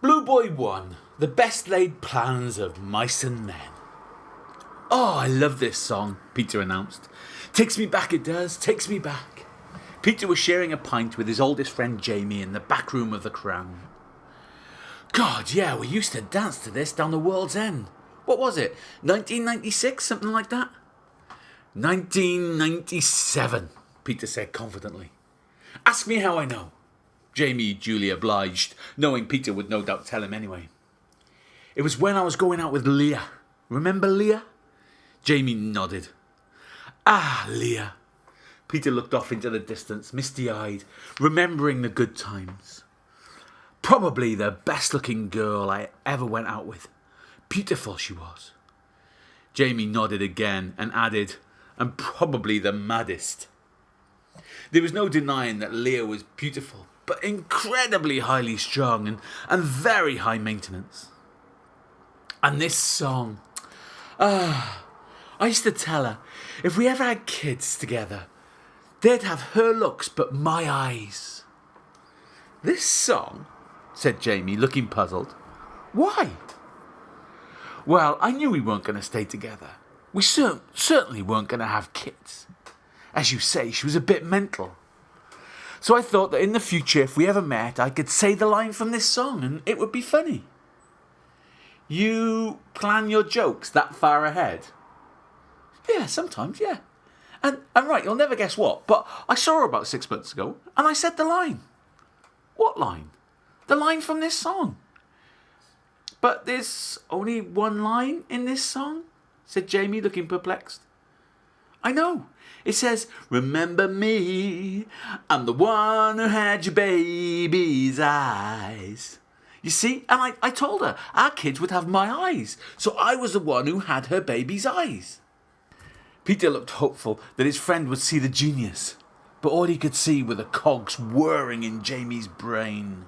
Blue Boy 1, the best laid plans of mice and men. Oh, I love this song, Peter announced. Takes me back, it does, takes me back. Peter was sharing a pint with his oldest friend Jamie in the back room of the Crown. God, yeah, we used to dance to this down the World's End. What was it, 1996, something like that? 1997, Peter said confidently. Ask me how I know. Jamie duly obliged, knowing Peter would no doubt tell him anyway. It was when I was going out with Leah. Remember Leah? Jamie nodded. Ah, Leah. Peter looked off into the distance, misty-eyed, remembering the good times. Probably the best-looking girl I ever went out with. Beautiful she was. Jamie nodded again and added, and probably the maddest. There was no denying that Leah was beautiful, but incredibly highly strung and very high maintenance. And this song, I used to tell her, if we ever had kids together, they'd have her looks but my eyes. This song, said Jamie, looking puzzled. Why? Well, I knew we weren't going to stay together. We certainly weren't going to have kids. As you say, she was a bit mental. So I thought that in the future, if we ever met, I could say the line from this song and it would be funny. You plan your jokes that far ahead? Yeah, sometimes, yeah. And right, you'll never guess what, but I saw her about 6 months ago and I said the line. What line? The line from this song. But there's only one line in this song, said Jamie, looking perplexed. I know. It says, remember me, I'm the one who had your baby's eyes. You see, and I told her our kids would have my eyes, so I was the one who had her baby's eyes. Peter looked hopeful that his friend would see the genius, but all he could see were the cogs whirring in Jamie's brain.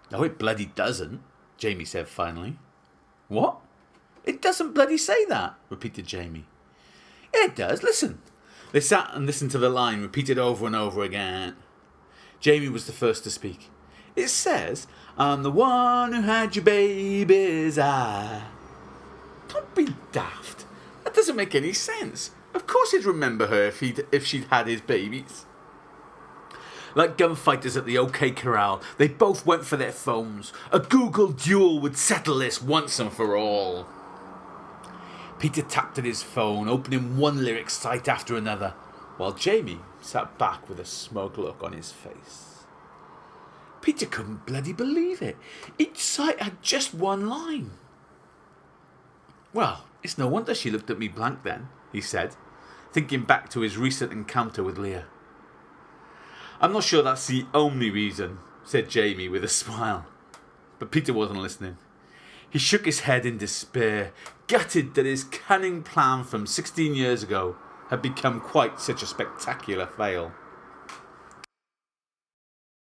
No, it bloody doesn't, Jamie said finally. What? It doesn't bloody say that, repeated Jamie. Yeah, it does, listen. They sat and listened to the line, repeated over and over again. Jamie was the first to speak. It says, I'm the one who had your baby's eye. Don't be daft. That doesn't make any sense. Of course he'd remember her if she'd had his babies. Like gunfighters at the OK Corral, they both went for their phones. A Google duel would settle this once and for all. Peter tapped at his phone, opening one lyric site after another, while Jamie sat back with a smug look on his face. Peter couldn't bloody believe it. Each site had just one line. Well, it's no wonder she looked at me blank then, he said, thinking back to his recent encounter with Leah. I'm not sure that's the only reason, said Jamie with a smile. But Peter wasn't listening. He shook his head in despair, gutted that his cunning plan from 16 years ago had become quite such a spectacular fail.